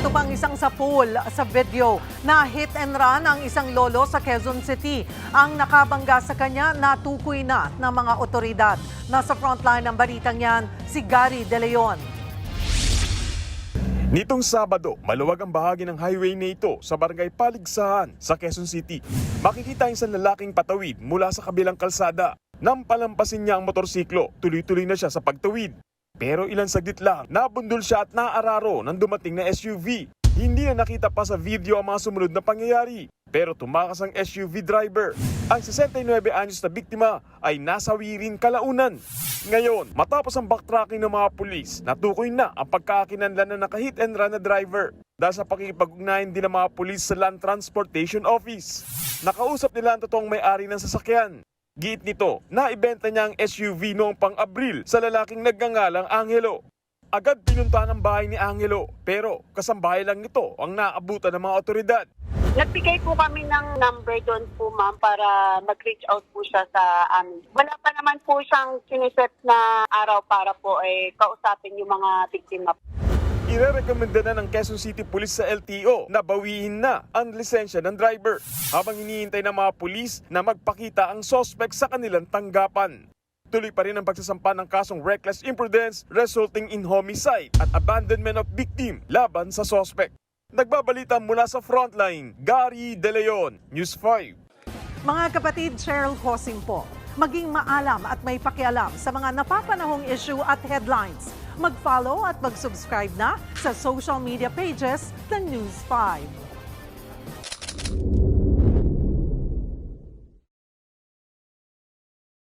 Ito pang isang sapul sa video na hit and run ang isang lolo sa Quezon City. Ang nakabangga sa kanya natukoy na ng mga otoridad. Nasa frontline ng balitang yan, si Gary De Leon. Nitong Sabado, maluwag ang bahagi ng highway na ito sa barangay Paligsahan sa Quezon City. Makikita ang isang lalaking patawid mula sa kabilang kalsada. Nang palampasin niya ang motorsiklo, tuloy-tuloy na siya sa pagtawid. Pero ilang saglit lang, nabundol siya at naararo ng dumating na SUV. Hindi na nakita pa sa video ang mga sumunod na pangyayari. Pero tumakas ang SUV driver. Ang 69 anyos na biktima ay nasawi rin kalaunan. Ngayon, matapos ang backtracking ng mga pulis, natukoy na ang pagkakakinanlan na naka-hit and run na driver. Dahil sa pakikipag-ugnayan din ng mga pulis sa Land Transportation Office. Nakausap nila ang totoong may-ari ng sasakyan. Giit nito, naibenta niya ang SUV noong pang-Abril sa lalaking nagngangalang Angelo. Agad pinuntahan ang bahay ni Angelo, pero kasambahay lang nito ang naabutan ng mga otoridad. Nagbigay po kami ng number doon po ma'am para mag-reach out po siya sa amin. Wala pa naman po siyang siniset na araw para po kausapin yung mga biktima. Irerekomenda na ng Quezon City Police sa LTO na bawiin na ang lisensya ng driver habang hinihintay ng mga pulis na magpakita ang suspect sa kanilang tanggapan. Tuloy pa rin ang pagsasampa ng kasong reckless imprudence resulting in homicide at abandonment of victim laban sa suspect. Nagbabalita mula sa Frontline, Gary De Leon, News 5. Mga kapatid, Cheryl Hosing po. Maging maalam at may pakialam sa mga napapanahong issue at headlines. Mag-follow at mag-subscribe na sa social media pages ng News 5.